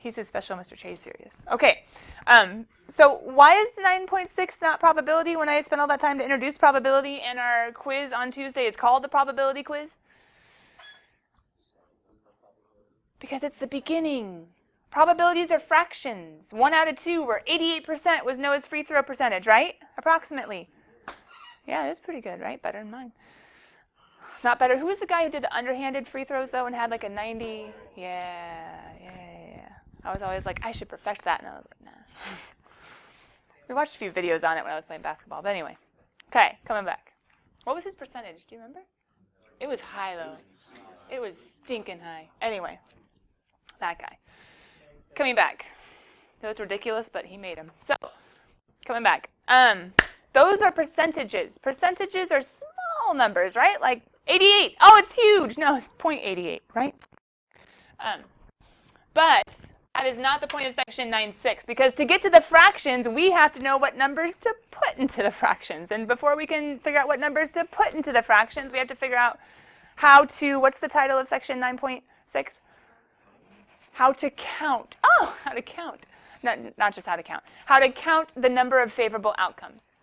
He's his special Mr. Chase serious. Okay, so why is the 9.6 not probability when I spent all that time to introduce probability and our quiz on Tuesday is called the probability quiz? Because it's the beginning. Probabilities are fractions. 1 out of 2, where 88% was Noah's free throw percentage, right? Approximately. Yeah, it is pretty good, right? Better than mine. Not better. Who was the guy who did the underhanded free throws, though, and had like a 90? Yeah. I was always like, I should perfect that, and I was like, nah. We watched a few videos on it when I was playing basketball, but anyway. Okay, coming back. What was his percentage? Do you remember? It was high, though. It was stinking high. Anyway, that guy. Coming back. It was ridiculous, but he made them. So, coming back. Those are percentages. Percentages are small numbers, right? Like 88. Oh, it's huge. No, it's 0.88, right? But that is not the point of section 9.6, because to get to the fractions, we have to know what numbers to put into the fractions. And before we can figure out what numbers to put into the fractions, we have to figure out how to, what's the title of section 9.6? How to count. Oh, how to count. Not just how to count. How to count the number of favorable outcomes.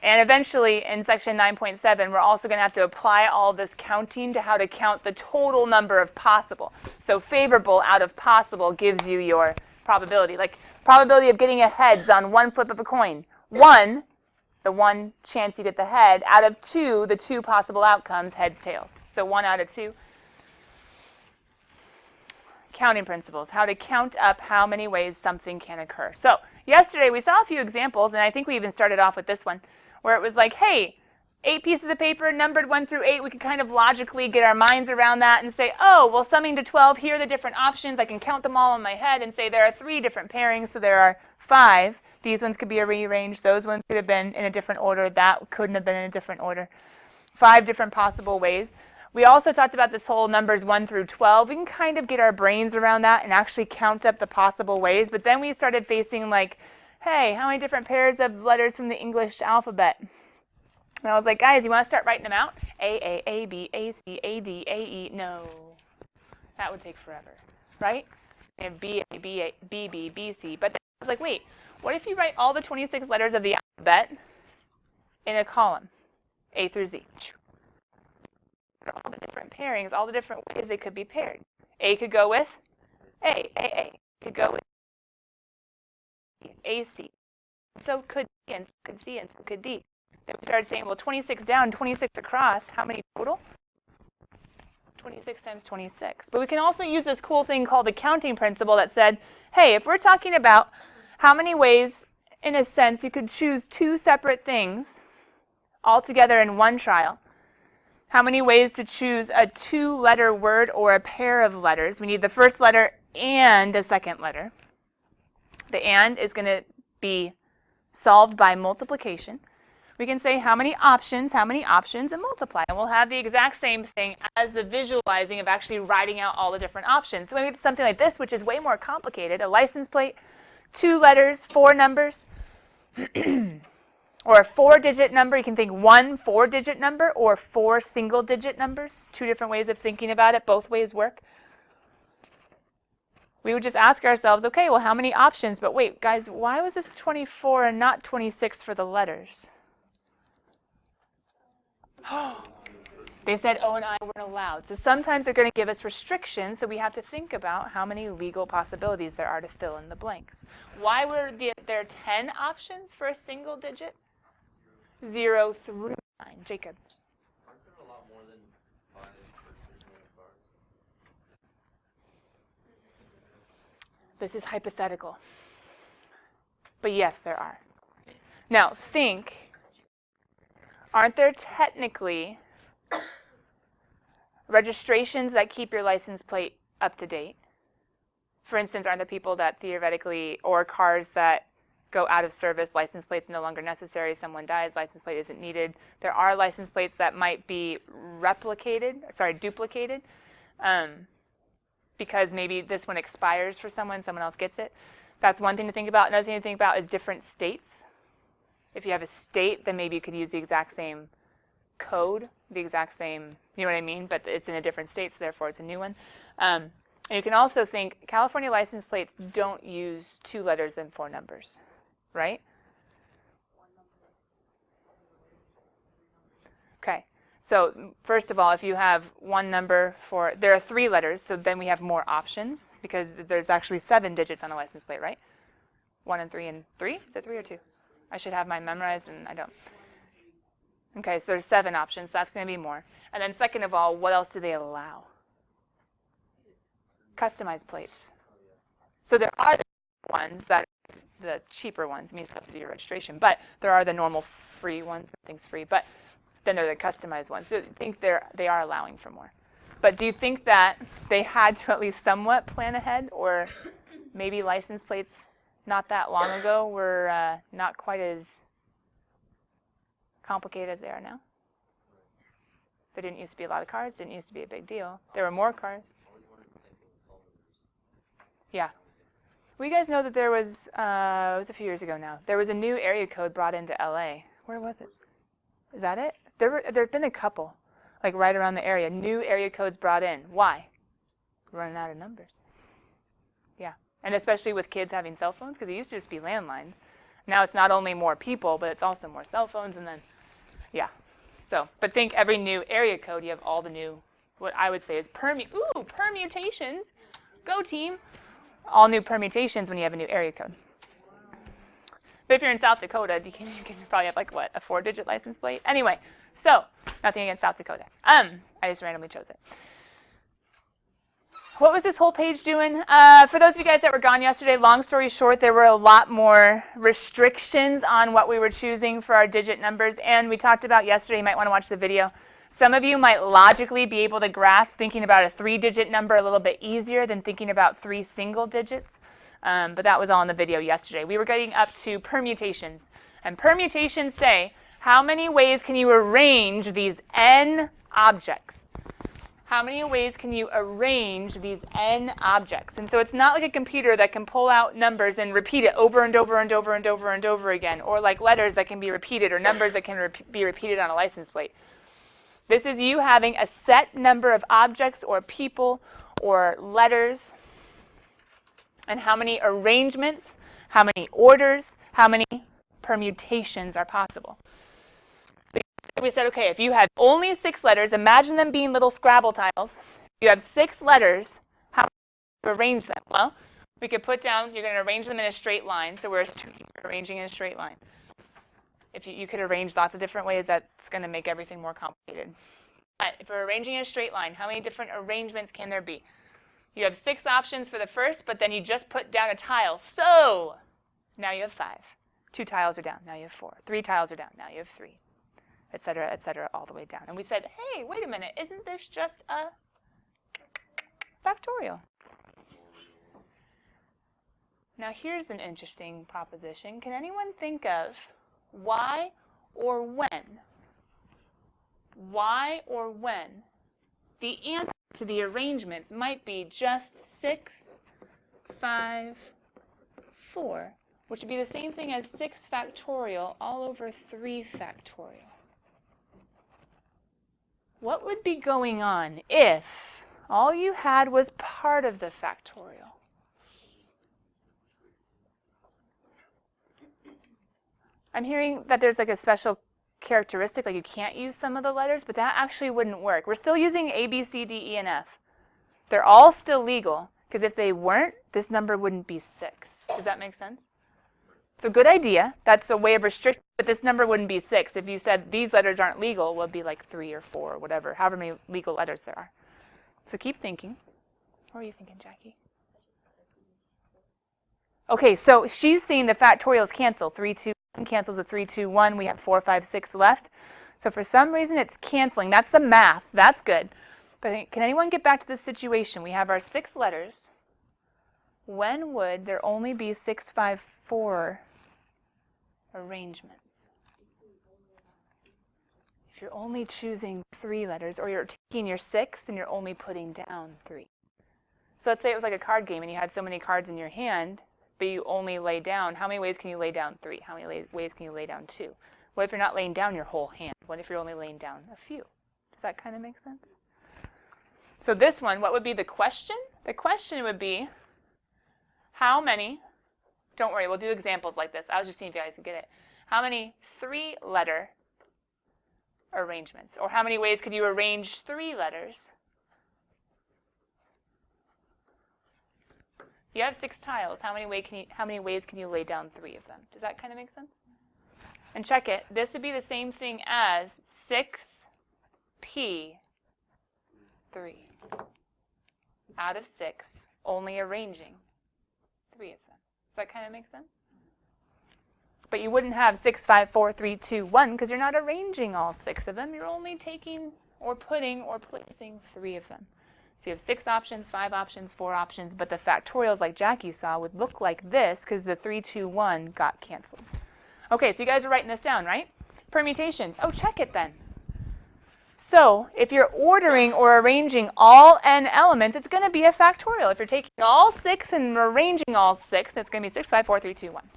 And eventually, in section 9.7, we're also going to have to apply all this counting to how to count the total number of possible. So favorable out of possible gives you your probability. Like probability of getting a heads on one flip of a coin. 1, the one chance you get the head. Out of 2, the 2 possible outcomes, heads, tails. So 1 out of 2. Counting principles, how to count up how many ways something can occur. So yesterday we saw a few examples, and I think we even started off with this one, where it was like, hey, 8 pieces of paper numbered 1 through 8. We could kind of logically get our minds around that and say, oh, well, summing to 12, here are the different options. I can count them all in my head and say there are 3 different pairings, so there are 5. These ones could be rearranged. Those ones could have been in a different order. That couldn't have been in a different order. 5 different possible ways. We also talked about this whole numbers 1 through 12. We can kind of get our brains around that and actually count up the possible ways. But then we started facing like, hey, how many different pairs of letters from the English alphabet? And I was like, guys, you want to start writing them out? A, B, A, C, A, D, A, E. No. That would take forever, right? And B, A, B, A, B, B, B, C. But then I was like, wait, what if you write all the 26 letters of the alphabet in a column, A through Z? All the different pairings, all the different ways they could be paired. A could go with A could go with AC. So could B, and so could C, and so could D. Then we started saying, well, 26 down, 26 across, how many total? 26 times 26. But we can also use this cool thing called the counting principle that said, hey, if we're talking about how many ways, in a sense, you could choose 2 separate things all together in one trial, how many ways to choose a 2-letter word or a pair of letters? We need the first letter and a second letter. The and is going to be solved by multiplication. We can say how many options, and multiply. And we'll have the exact same thing as the visualizing of actually writing out all the different options. So maybe it's something like this, which is way more complicated. A license plate, 2 letters, 4 numbers. Or a 4-digit number, you can think 1 4-digit number or 4 single-digit numbers. 2 different ways of thinking about it. Both ways work. We would just ask ourselves, okay, well, how many options? But wait, guys, why was this 24 and not 26 for the letters? They said O and I weren't allowed. So sometimes they're going to give us restrictions, so we have to think about how many legal possibilities there are to fill in the blanks. Why were there 10 options for a single digit? 0 through 9. Jacob. Aren't there a lot more than 5 versus 1 bars? This is hypothetical. But yes, there are. Now, think, aren't there technically registrations that keep your license plate up to date? For instance, aren't there people that theoretically, or cars that go out of service, license plates no longer necessary, someone dies, license plate isn't needed. There are license plates that might be duplicated, because maybe this one expires for someone else gets it. That's one thing to think about. Another thing to think about is different states. If you have a state, then maybe you could use the exact same code, the exact same, you know what I mean? But it's in a different state, so therefore it's a new one. And you can also think California license plates don't use 2 letters than 4 numbers, right? Okay. So first of all, if you have one number for, there are 3 letters, so then we have more options because there's actually 7 digits on a license plate, right? 1 and 3 and 3? Is it 3 or 2? I should have mine memorized and I don't. Okay, so there's 7 options, so that's going to be more. And then second of all, what else do they allow? Customized plates. So there are the ones that, the cheaper ones, means you have to do your registration, but there are the normal free ones, everything's free, but then there are the customized ones. So I think they are allowing for more. But do you think that they had to at least somewhat plan ahead, or maybe license plates not that long ago were not quite as complicated as they are now? There didn't used to be a lot of cars, didn't used to be a big deal. There were more cars. Yeah. Well, you guys know that there was, it was a few years ago now, there was a new area code brought into LA. Where was it? Is that it? There have been a couple, like right around the area. New area codes brought in. Why? Running out of numbers. Yeah. And especially with kids having cell phones, because it used to just be landlines. Now it's not only more people, but it's also more cell phones, and then, yeah. So, but think every new area code, you have all the new, what I would say is permutations. Go team. All new permutations when you have a new area code. But if you're in South Dakota, you can probably have like, what, a 4-digit license plate? Anyway, so nothing against South Dakota. I just randomly chose it. What was this whole page doing? For those of you guys that were gone yesterday, long story short, there were a lot more restrictions on what we were choosing for our digit numbers. And we talked about yesterday, you might want to watch the video. Some of you might logically be able to grasp thinking about a 3-digit number a little bit easier than thinking about 3 single digits. But that was all in the video yesterday. We were getting up to permutations. And permutations say, how many ways can you arrange these n objects? How many ways can you arrange these n objects? And so it's not like a computer that can pull out numbers and repeat it over and over and over and over and over again, or like letters that can be repeated, or numbers that can be repeated on a license plate. This is you having a set number of objects or people or letters, and how many arrangements, how many orders, how many permutations are possible. We said, okay, if you had only 6 letters, imagine them being little Scrabble tiles. If you have 6 letters, how do you arrange them? Well, we could put down, you're going to arrange them in a straight line, so we're arranging in a straight line. If you could arrange lots of different ways, that's going to make everything more complicated. But if we're arranging in a straight line, how many different arrangements can there be? You have 6 options for the first, but then you just put down a tile. So now you have 5. 2 tiles are down. Now you have 4. 3 tiles are down. Now you have 3, et cetera, all the way down. And we said, hey, wait a minute. Isn't this just a factorial? Now here's an interesting proposition. Can anyone think of why or when? Why or when the answer to the arrangements might be just 6, 5, 4, which would be the same thing as 6 factorial all over 3 factorial. What would be going on if all you had was part of the factorial? I'm hearing that there's like a special characteristic, like you can't use some of the letters, but that actually wouldn't work. We're still using A, B, C, D, E, and F. They're all still legal, because if they weren't, this number wouldn't be 6. Does that make sense? It's a good idea. That's a way of restricting, but this number wouldn't be 6. If you said these letters aren't legal, it would be like 3 or 4 or whatever, however many legal letters there are. So keep thinking. What are you thinking, Jackie? Okay, so she's saying the factorials cancel. 3, 2, 1 cancels a 3, 2, 1. We have 4, 5, 6 left. So for some reason, it's canceling. That's the math. That's good. But can anyone get back to this situation? We have our 6 letters. When would there only be 6, 5, 4 arrangements? If you're only choosing 3 letters, or you're taking your 6 and you're only putting down 3. So let's say it was like a card game and you had so many cards in your hand, but you only lay down, how many ways can you lay down 3? How many ways can you lay down 2? What if you're not laying down your whole hand? What if you're only laying down a few? Does that kind of make sense? So this one, what would be the question? The question would be, how many, don't worry, we'll do examples like this. I was just seeing if you guys could get it. How many 3-letter arrangements? Or how many ways could you arrange 3 letters? You have 6 tiles. How many ways can you lay down 3 of them? Does that kind of make sense? And check it. This would be the same thing as 6p3. Out of 6, only arranging 3 of them. Does that kind of make sense? But you wouldn't have 6, 5, 4, 3, 2, 1 because you're not arranging all 6 of them. You're only taking or putting or placing 3 of them. So you have 6 options, 5 options, 4 options, but the factorials like Jackie saw would look like this because the 3, 2, 1 got canceled. Okay, so you guys are writing this down, right? Permutations. Oh, check it then. So if you're ordering or arranging all n elements, it's going to be a factorial. If you're taking all 6 and arranging all 6, it's going to be 6, 5, 4, 3, 2, 1.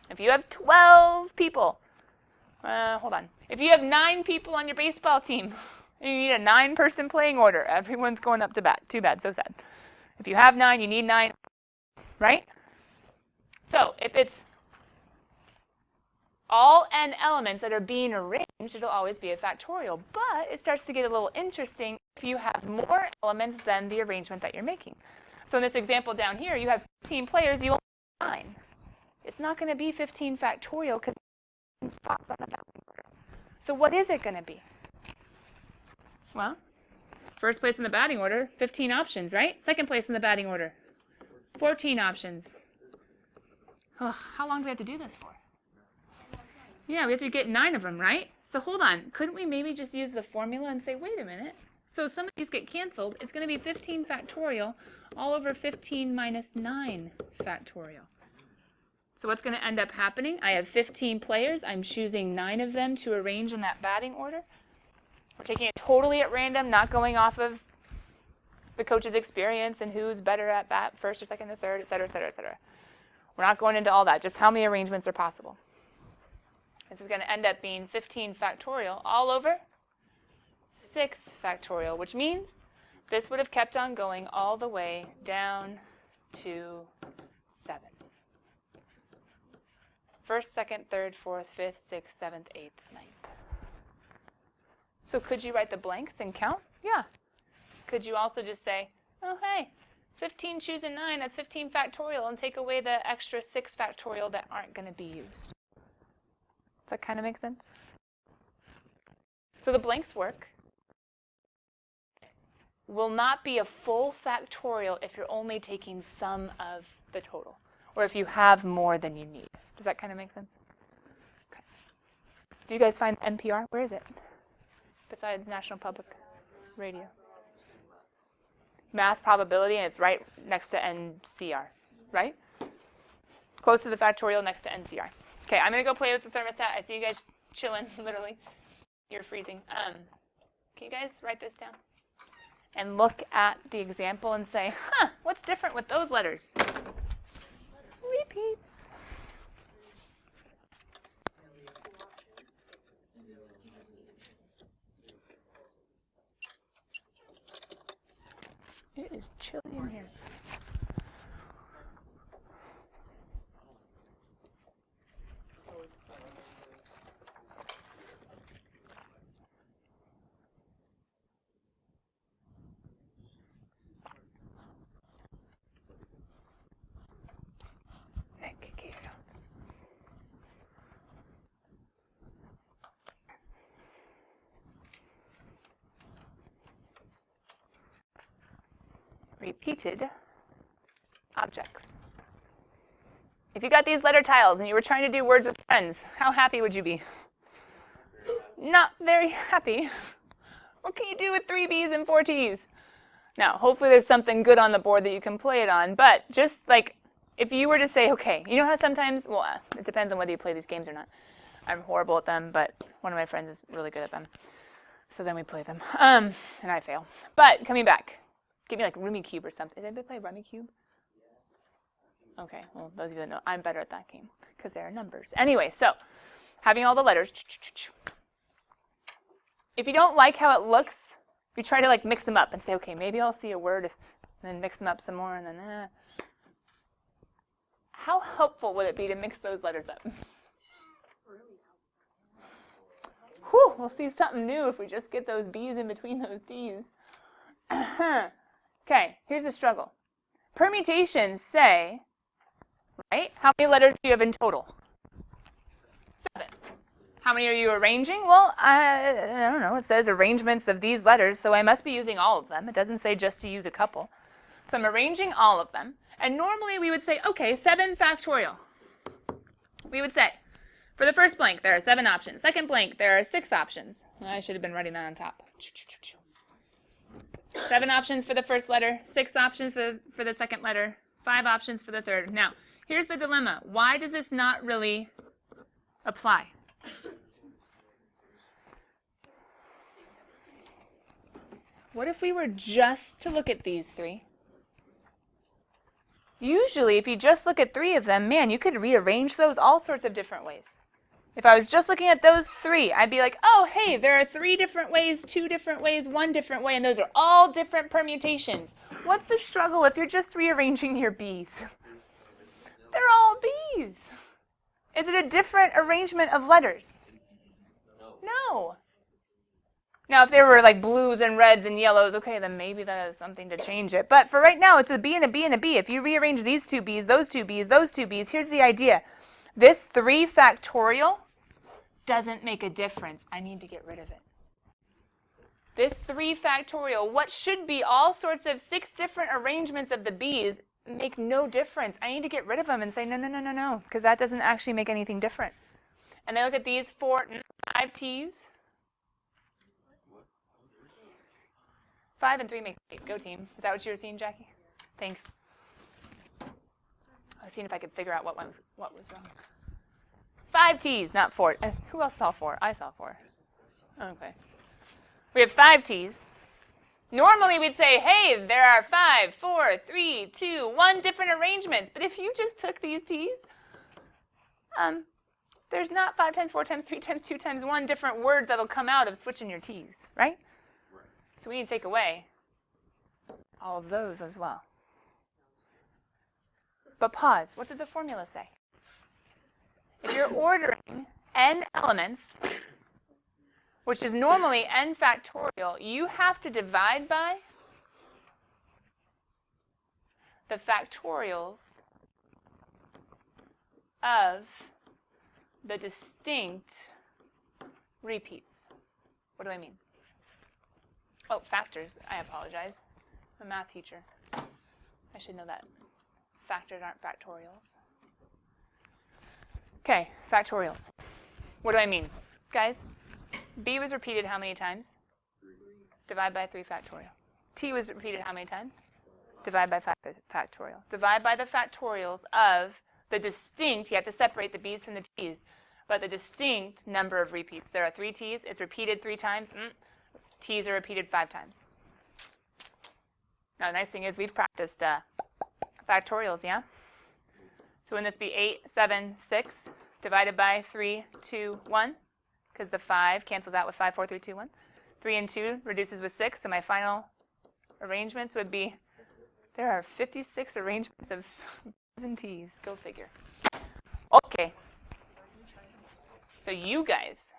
If you have 12 people, hold on. If you have 9 people on your baseball team, and you need a 9-person playing order, everyone's going up to bat. Too bad, so sad. If you have 9, you need 9, right? So if it's all n elements that are being arranged, it'll always be a factorial. But it starts to get a little interesting if you have more elements than the arrangement that you're making. So in this example down here, you have 15 players, you only have 9. It's not going to be 15 factorial because there's spots on the batting order. So what is it going to be? Well, first place in the batting order, 15 options, right? Second place in the batting order, 14 options. Oh, how long do we have to do this for? Yeah, we have to get 9 of them, right? So hold on. Couldn't we maybe just use the formula and say, wait a minute. So some of these get canceled. It's going to be 15 factorial all over 15 minus 9 factorial. So what's going to end up happening? I have 15 players. I'm choosing 9 of them to arrange in that batting order. We're taking it totally at random, not going off of the coach's experience and who's better at bat, first or second or third, et cetera, et cetera, et cetera. We're not going into all that, just how many arrangements are possible. This is going to end up being 15 factorial all over 6 factorial, which means this would have kept on going all the way down to 7. First, second, third, fourth, fifth, sixth, seventh, eighth, ninth. So could you write the blanks and count? Yeah. Could you also just say, oh, hey, 15 choosing 9, that's 15 factorial, and take away the extra 6 factorial that aren't going to be used? Does that kind of make sense? So the blanks work. Will not be a full factorial if you're only taking some of the total, or if you have more than you need. Does that kind of make sense? Okay. Did you guys find NPR? Where is it? Besides National Public Radio. Math probability, and it's right next to NCR, right? Close to the factorial next to NCR. Okay, I'm going to go play with the thermostat. I see you guys chilling, literally. You're freezing. Can you guys write this down? And look at the example and say, huh, what's different with those letters? Repeats. It is chilly in here. Repeated objects. If you got these letter tiles and you were trying to do words with friends, how happy would you be? Not very happy. What can you do with 3 B's and 4 T's? Now, hopefully there's something good on the board that you can play it on, but just like if you were to say, okay, you know how sometimes, well, it depends on whether you play these games or not. I'm horrible at them, but one of my friends is really good at them. So then we play them, and I fail. But coming back. Give me like Rummy Cube or something. Did anybody play Rummy Cube? Okay, well, those of you that know, I'm better at that game because there are numbers. Anyway, so having all the letters. If you don't like how it looks We try to like mix them up and say, okay, maybe I'll see a word and then mix them up some more and then How helpful would it be to mix those letters up? Whew, we'll see something new if we just get those B's in between those T's. Okay, here's a struggle. Permutations say, right? How many letters do you have in total? 7. How many are you arranging? Well, I don't know. It says arrangements of these letters, so I must be using all of them. It doesn't say just to use a couple. So I'm arranging all of them. And normally we would say, okay, 7 factorial. We would say, for the first blank, there are 7 options. Second blank, there are 6 options. I should have been writing that on top. 7 options for the first letter, 6 options for the second letter, 5 options for the third. Now, here's the dilemma. Why does this not really apply? What if we were just to look at these 3? Usually, if you just look at 3 of them, man, you could rearrange those all sorts of different ways. If I was just looking at those 3, I'd be like, oh, hey, there are 3 different ways, 2 different ways, 1 different way, and those are all different permutations. What's the struggle if you're just rearranging your B's? They're all B's. Is it a different arrangement of letters? No. Now, if there were like blues and reds and yellows, okay, then maybe that is something to change it. But for right now, it's a B and a B and a B. If you rearrange these 2 B's, those 2 B's, those 2 B's, here's the idea. This 3 factorial doesn't make a difference. I need to get rid of it. This 3 factorial, what should be all sorts of 6 different arrangements of the B's, make no difference. I need to get rid of them and say, no, no, no, no, no, because that doesn't actually make anything different. And then look at these 5 T's. 5 and 3 makes 8. Go team. Is that what you were seeing, Jackie? Thanks. I was seeing if I could figure out what was wrong. 5 T's, not 4. Who else saw 4? I saw 4. Okay. We have 5 T's. Normally we'd say, hey, there are 5, 4, 3, 2, 1 different arrangements. But if you just took these T's, there's not 5 times 4 times 3 times 2 times 1 different words that'll come out of switching your T's, right? So we need to take away all of those as well. But pause. What did the formula say? If you're ordering n elements, which is normally n factorial, you have to divide by the factorials of the distinct repeats. What do I mean? Oh, factors. I apologize. I'm a math teacher. I should know that. Factors aren't factorials. Okay, factorials. What do I mean? Guys, B was repeated how many times? 3. Divide by 3 factorial. T was repeated how many times? Divide by 5 factorial. Divide by the factorials of the distinct, you have to separate the B's from the T's, but the distinct number of repeats. There are 3 T's. It's repeated 3 times. T's are repeated 5 times. Now, the nice thing is we've practiced factorials, yeah? So wouldn't this be 8, 7, 6 divided by 3, 2, 1? Because the 5 cancels out with 5, 4, 3, 2, 1. 3 and 2 reduces with 6, so my final arrangements would be, there are 56 arrangements of B's and T's. Go figure. Okay. So you guys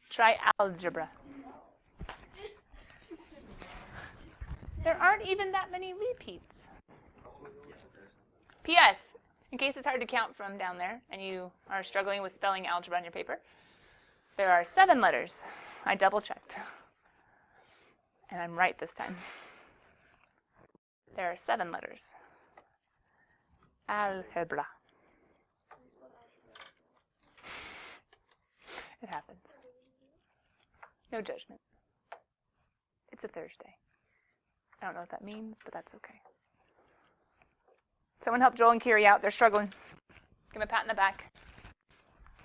try algebra. There aren't even that many repeats. P.S. In case it's hard to count from down there and you are struggling with spelling algebra on your paper, there are 7 letters. I double checked. And I'm right this time. There are 7 letters. Algebra. It happens. No judgment. It's a Thursday. I don't know what that means, but that's okay. Someone help Joel and Kiri out. They're struggling. Give them a pat in the back.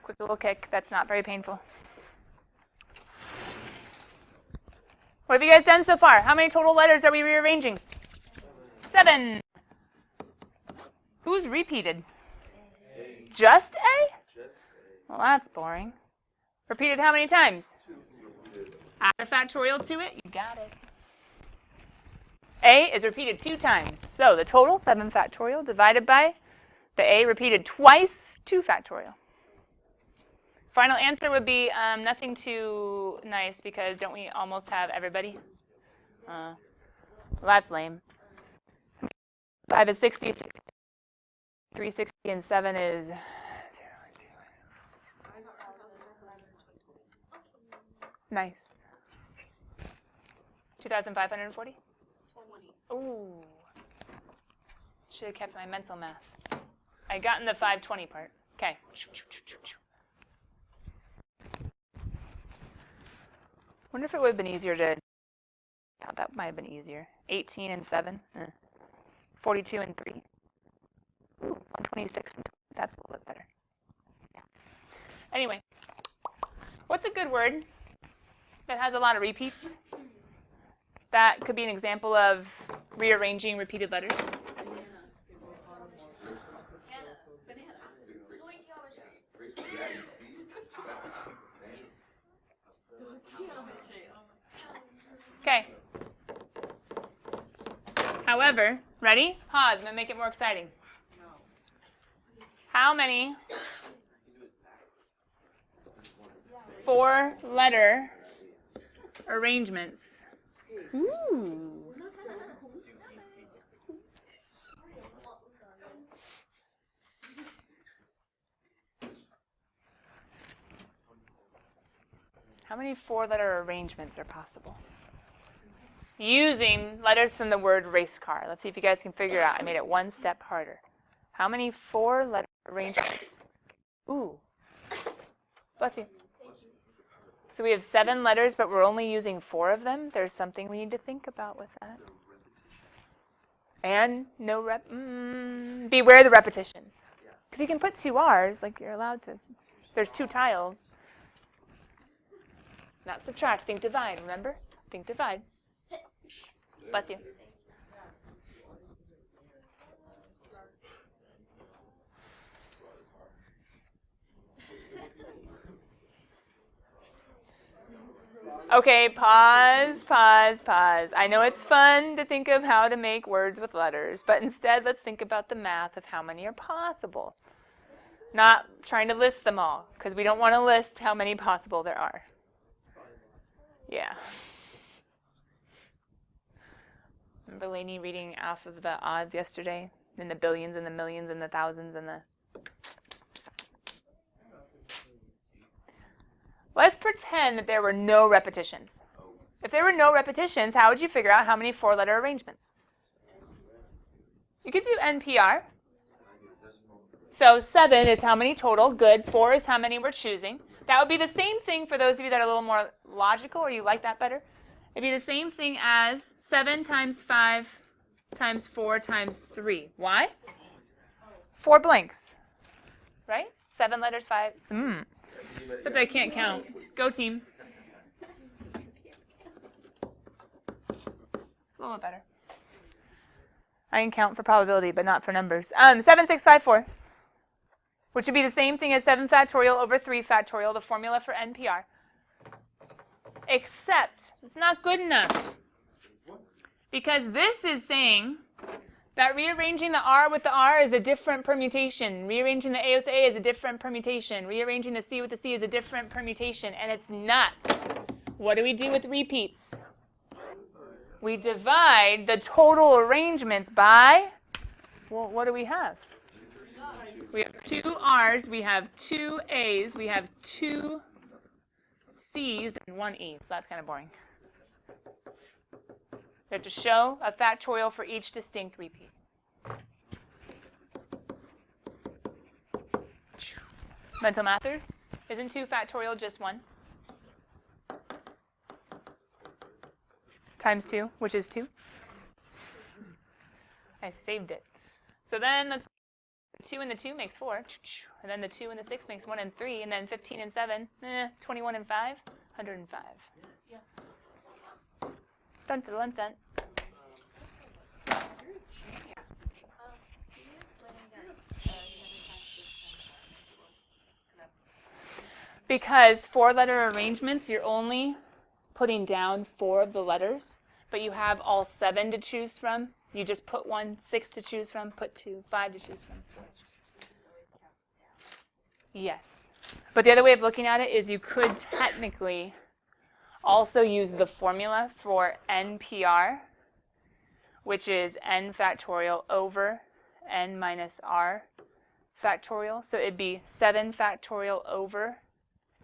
Quick little kick. That's not very painful. What have you guys done so far? How many total letters are we rearranging? 7. Who's repeated? A. Just A? Just A. Well, that's boring. Repeated how many times? Add a factorial to it. You got it. A is repeated 2 times. So the total, 7 factorial, divided by the A repeated twice, 2 factorial. Final answer would be nothing too nice because don't we almost have everybody? Well, that's lame. 5 is 60, 360, and 7 is 0, 2. Nice. 2,540? 20. Ooh. Should have kept my mental math. I got in the 520 part. Okay. Wonder if it would have been easier to. Yeah, that might have been easier. 18 and 7. 42 and 3. Ooh, 126 and 20. That's a little bit better. Yeah. Anyway, what's a good word that has a lot of repeats? That could be an example of rearranging repeated letters. Okay. However, ready? Pause. I'm going to make it more exciting. How many 4-letter arrangements? Ooh. How many 4-letter arrangements are possible? Using letters from the word race car. Let's see if you guys can figure it out. I made it one step harder. How many 4-letter arrangements? Ooh. Bless you. So we have 7 letters, but we're only using 4 of them. There's something we need to think about with that. And no beware the repetitions. Because you can put 2 R's, like you're allowed to. There's 2 tiles. Not subtract, think divide, remember? Think divide. Bless you. Okay, pause. I know it's fun to think of how to make words with letters, but instead let's think about the math of how many are possible. Not trying to list them all, because we don't want to list how many possible there are. Yeah. Remember Lainey reading off of the odds yesterday? And the billions and the millions and the thousands and the... Let's pretend that there were no repetitions. If there were no repetitions, how would you figure out how many 4-letter arrangements? You could do NPR. So 7 is how many total. Good. 4 is how many we're choosing. That would be the same thing for those of you that are a little more logical or you like that better. It'd be the same thing as 7 times 5 times 4 times 3. Why? 4 blanks. Right? 7 letters, 5. Except I can't count. Go team. It's a little bit better. I can count for probability, but not for numbers. 7, 6, 5, 4. Which would be the same thing as 7 factorial over 3 factorial, the formula for NPR. Except it's not good enough. Because this is saying that rearranging the R with the R is a different permutation. Rearranging the A with the A is a different permutation. Rearranging the C with the C is a different permutation. And it's not. What do we do with repeats? We divide the total arrangements by, well, what do we have? We have 2 R's, we have 2 A's, we have 2 C's, and 1 E. So that's kind of boring. We have to show a factorial for each distinct repeat. Mental mathers. Isn't 2 factorial just 1? Times 2, which is 2. I saved it. So then let's 2 and the 2 makes 4. And then the 2 and the 6 makes 1 and 3. And then 15 and 7, 21 and 5, 105. Yes. Dun, dun, dun, dun. Because 4-letter arrangements, you're only putting down 4 of the letters, but you have all 7 to choose from. You just put 1, 6 to choose from, put 2, 5 to choose from. Yes. But the other way of looking at it is you could technically also use the formula for NPR, which is n factorial over n minus r factorial. So it'd be 7 factorial over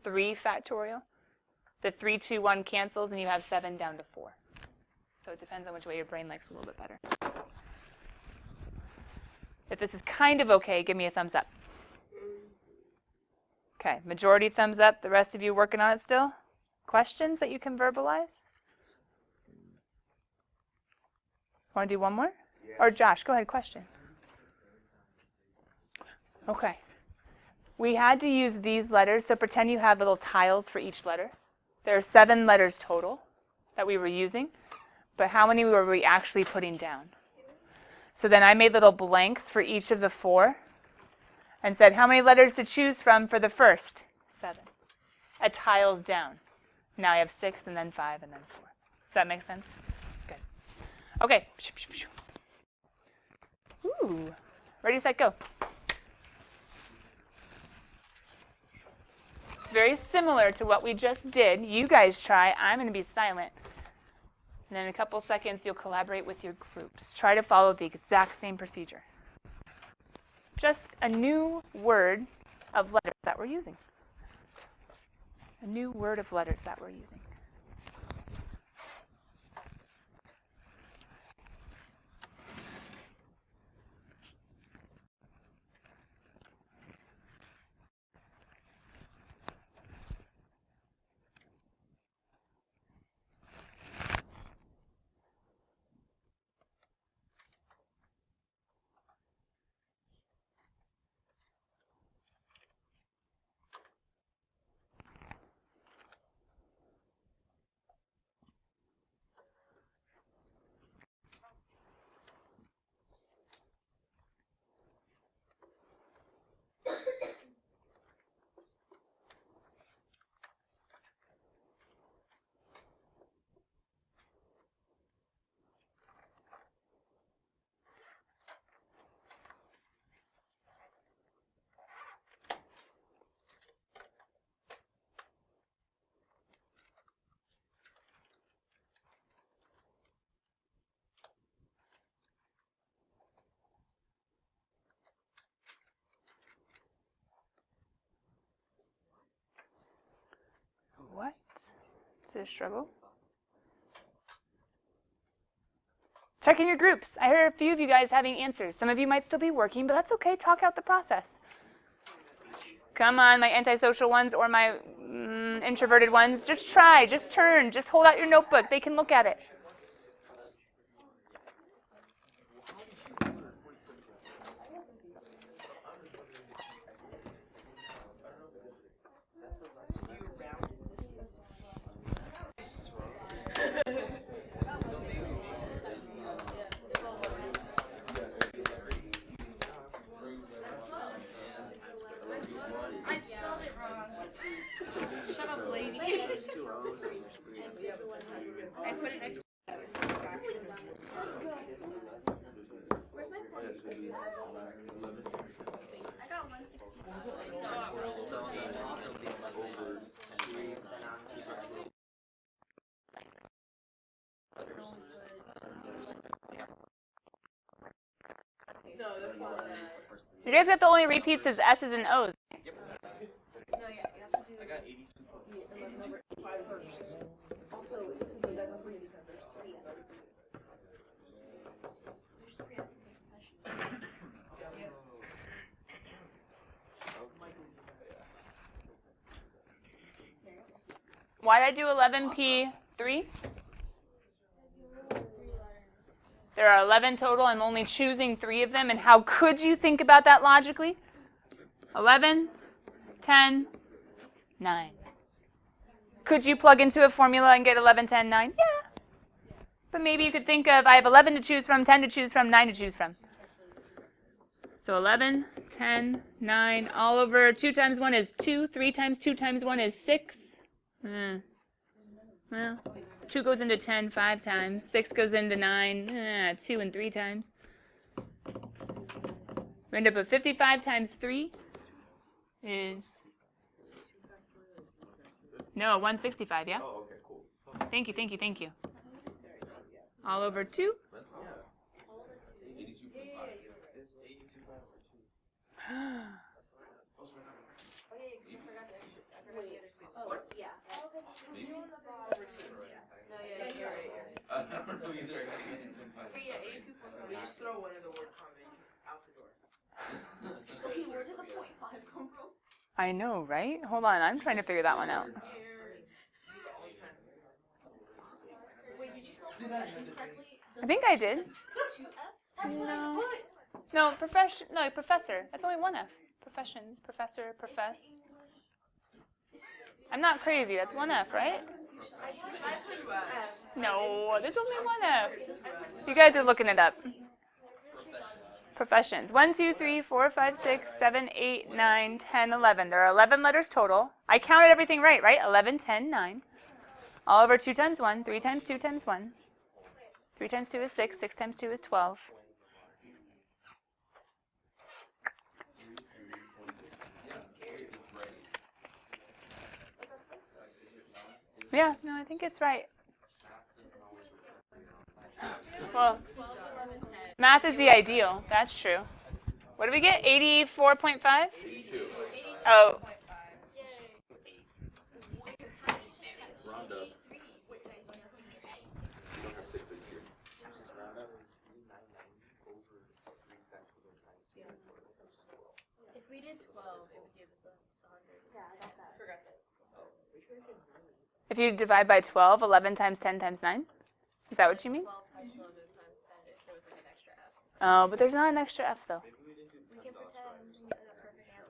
3 factorial. The 3, 2, 1 cancels, and you have 7 down to 4. So it depends on which way your brain likes a little bit better. If this is kind of okay, give me a thumbs up. Okay, majority thumbs up. The rest of you working on it still? Questions that you can verbalize? Want to do one more? Yeah. Or Josh, go ahead, question. Okay. We had to use these letters, so pretend you have little tiles for each letter. There are 7 letters total that we were using, but how many were we actually putting down? So then I made little blanks for each of the 4 and said, how many letters to choose from for the first? 7. A tiles down. Now I have 6 and then 5 and then 4. Does that make sense? Good. Okay. Ooh. Ready, set, go. It's very similar to what we just did. You guys try. I'm going to be silent. And in a couple seconds, you'll collaborate with your groups. Try to follow the exact same procedure. Just a new word of letters that we're using. A new word of letters that we're using. What? Is it a struggle? Check in your groups. I heard a few of you guys having answers. Some of you might still be working, but that's okay. Talk out the process. Come on, my antisocial ones or my introverted ones. Just try. Just turn. Just hold out your notebook. They can look at it. I put it next to I got 160. No, that's not that. You guys got the only repeats is S's and O's. No, yeah, you have to do. I got 82. 11 over 5 first. Also, this is the because there's 3 S's. There's 3 S's in confession. Yep. Why did I do 11P3? There are 11 total. I'm only choosing 3 of them. And how could you think about that logically? 11, 10, 9. Could you plug into a formula and get 11, 10, 9? Yeah. But maybe you could think of, I have 11 to choose from, 10 to choose from, 9 to choose from. So 11, 10, 9, all over 2 times 1 is 2, 3 times 2 times 1 is 6. Well, 2 goes into 10 5 times, 6 goes into 9, 2 and 3 times. We end up with 55 times 3 is, no, 165, yeah? Oh, okay, cool. Thank you, thank you, thank you. All over 2. 82.5. No, yeah, you're right. I don't know either. I got 82.5. But yeah, 82.5. We just throw one of the word combination out the door. Okay, where did the 0.5 come from? I know, right? Hold on, I'm trying to figure that one out. Wait, did you spell profession correctly? I think I did. 2F? That's what I No. put. No, professor. That's only 1 F. Professions, professor, profess. I'm not crazy. That's 1 F, right? I put F's. No, there's only 1 F. You guys are looking it up. Professions. 1, 2, 3, 4, 5, 6, 7, 8, 9, 10, 11. There are 11 letters total. I counted everything right, right? 11, 10, 9. All over 2 times 1, 3 times 2 times 1. 3 times 2 is 6, 6 times 2 is 12. Yeah, no, I think it's right. Well, math is the ideal. That's true. What did we get? 84.5? 82. Oh, Round up. You don't have 6 bits here. If we did 12, it would give us 100. Yeah, I got that. Forgot that. if you divide by 12, 11 times 10 times 9? Is that what you mean? 12 times 11 times 10 if there was like an extra F. Oh, but there's not an extra F, though. We can pretend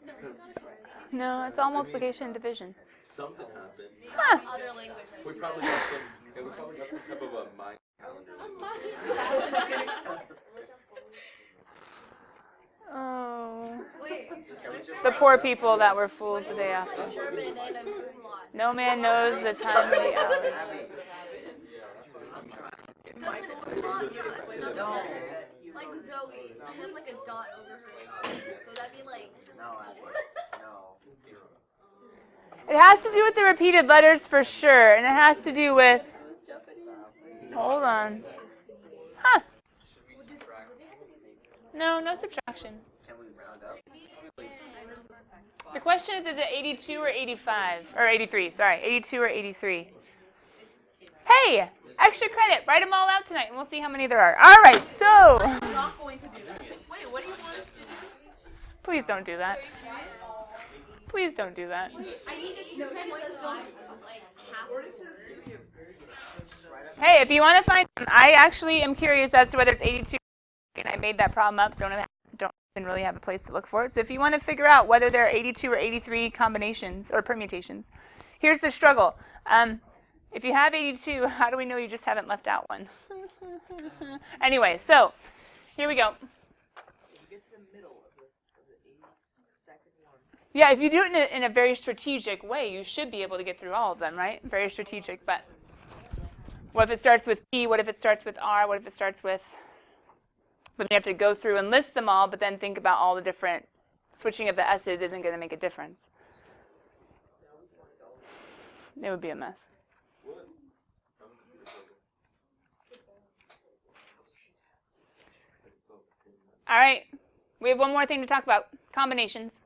the perfect answer. No, it's all multiplication and division. Something happened. Huh. Other language has We to probably be. got some. Yeah, we probably got some type of a mind calendar. Oh. Wait, The poor people that were fools the day after. like German and a umlaut. No man knows the time of the hour. Doesn't umlaut just another letter? Like Zoe, I have like a dot over her name. So that'd be like It has to do with the repeated letters for sure, and it has to do with. Hold on. Huh. No, no subtraction. Can we round up? The question is it 82 or 85? Or 83, sorry. 82 or 83. Hey! Extra credit. Write them all out tonight, and we'll see how many there are. All right, so. I'm not going to do that. wait, what do you want us to do? Please don't do that. Please don't do that. I need to no, like half a word. Hey, if you want to find, I actually am curious as to whether it's 82, and I made that problem up, so don't even really have a place to look for it. So if you want to figure out whether there are 82 or 83 combinations or permutations, here's the struggle. If you have 82, how do we know you just haven't left out one? Anyway, so here we go. If you get to the middle of the 82nd one. Yeah, if you do it in a very strategic way, you should be able to get through all of them, right? Very strategic, but what if it starts with P? What if it starts with R? What if it starts with... But then you have to go through and list them all, but then think about all the different... Switching of the S's isn't going to make a difference. It would be a mess. All right, we have one more thing to talk about. Combinations.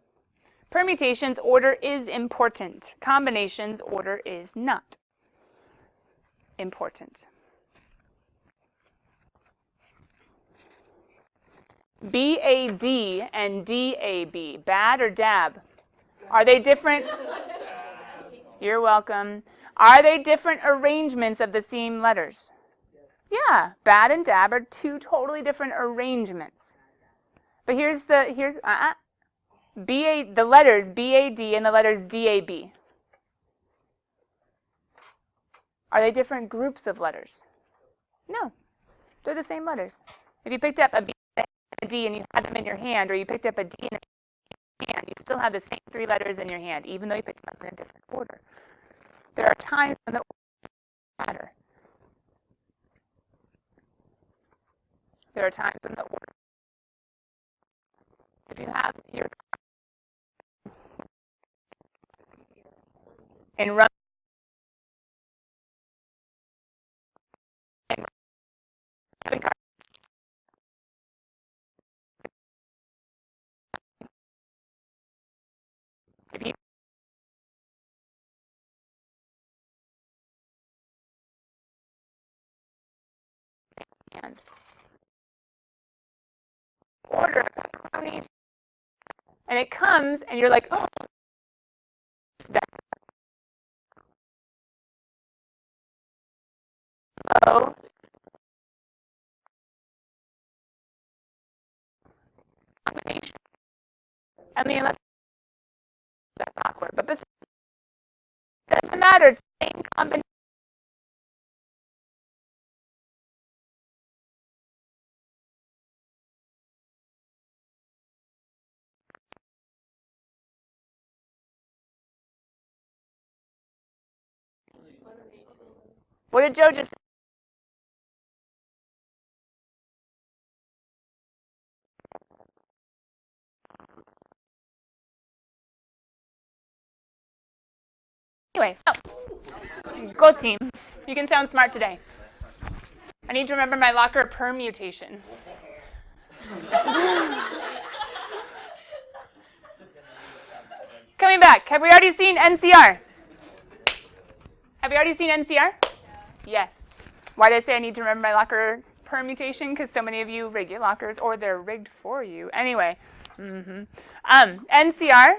Permutations, order is important. Combinations, order is not important. BAD and DAB, bad or dab? Are they different? You're welcome. Are they different arrangements of the same letters? Yeah, bad and dab are 2 totally different arrangements. But the letters BAD and the letters DAB. Are they different groups of letters? No, they're the same letters. If you picked up a B a D and you had them in your hand, or you picked up a D in your hand, you still have the same 3 letters in your hand, even though you picked them up in a different order. There are times when the order matter. There are times when the order. If you have your in run if you and order pepperonis, and it comes and you're like, oh, hello. I mean, that's awkward, but this doesn't matter. It's the same combination. What did Joe just say? Anyway, so go team. You can sound smart today. I need to remember my locker permutation. Coming back, have we already seen NCR? Have we already seen NCR? Yes. Why did I say I need to remember my locker permutation? Because so many of you rig your lockers, or they're rigged for you. Anyway, NCR,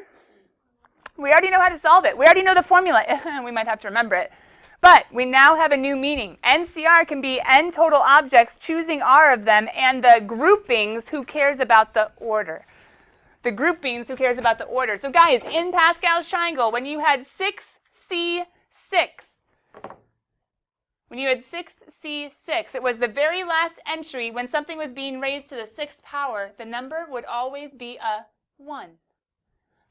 we already know how to solve it. We already know the formula. We might have to remember it. But we now have a new meaning. NCR can be n total objects, choosing R of them, and the groupings, who cares about the order. The groupings, who cares about the order. So guys, in Pascal's triangle, when you had 6C6, it was the very last entry when something was being raised to the 6th power. The number would always be a 1.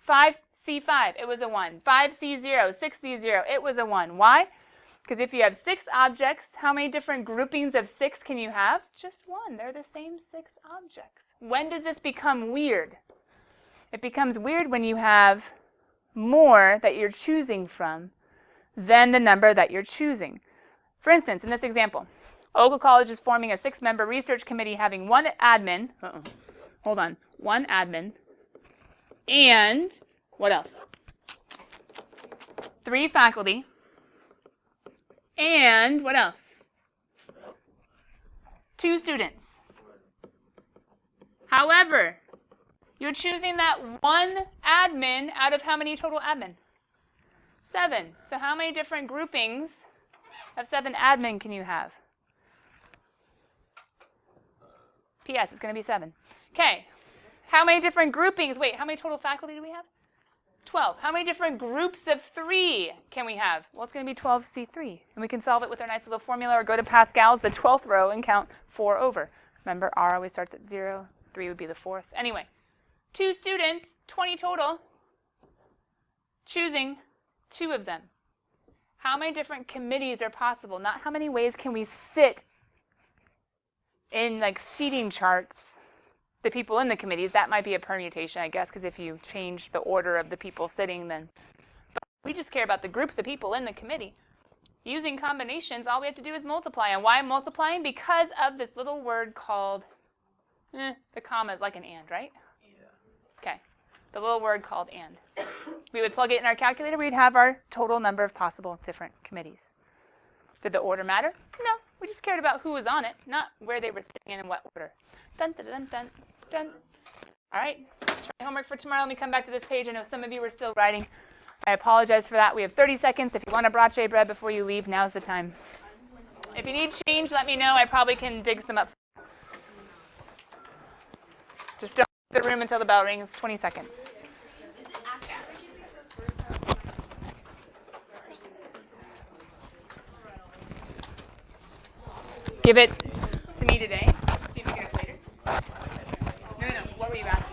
5C5, it was a 1. 5C0, 6C0, it was a 1. Why? Because if you have 6 objects, how many different groupings of 6 can you have? Just 1. They're the same 6 objects. When does this become weird? It becomes weird when you have more that you're choosing from than the number that you're choosing. For instance, in this example, Ogle College is forming a 6-member research committee having 1 admin, one admin, and what else? 3 faculty, and what else? 2 students. However, you're choosing that 1 admin out of how many total admin? 7. So how many different groupings of 7 admin can you have? P.S. It's going to be 7. Okay. How many different groupings? Wait, how many total faculty do we have? 12. How many different groups of 3 can we have? Well, it's going to be 12C3. And we can solve it with our nice little formula, or go to Pascal's, the 12th row, and count 4 over. Remember, R always starts at 0. 3 would be the 4th. Anyway, 2 students, 20 total, choosing 2 of them. How many different committees are possible? Not how many ways can we sit in like seating charts, the people in the committees. That might be a permutation, I guess, because if you change the order of the people sitting, then. But we just care about the groups of people in the committee. Using combinations, all we have to do is multiply. And why multiplying? Because of this little word called, the comma is like an and, right? Okay, the little word called and. We would plug it in our calculator. We'd have our total number of possible different committees. Did the order matter? No, we just cared about who was on it, not where they were sitting and in what order. Dun, dun, dun, dun, dun. All right, try homework for tomorrow. Let me come back to this page. I know some of you are still writing. I apologize for that. We have 30 seconds. If you want a brace bread before you leave, now's the time. If you need change, let me know. I probably can dig some up. Just don't leave the room until the bell rings. 20 seconds. Give it to me today. See if you get it later. what were you asking?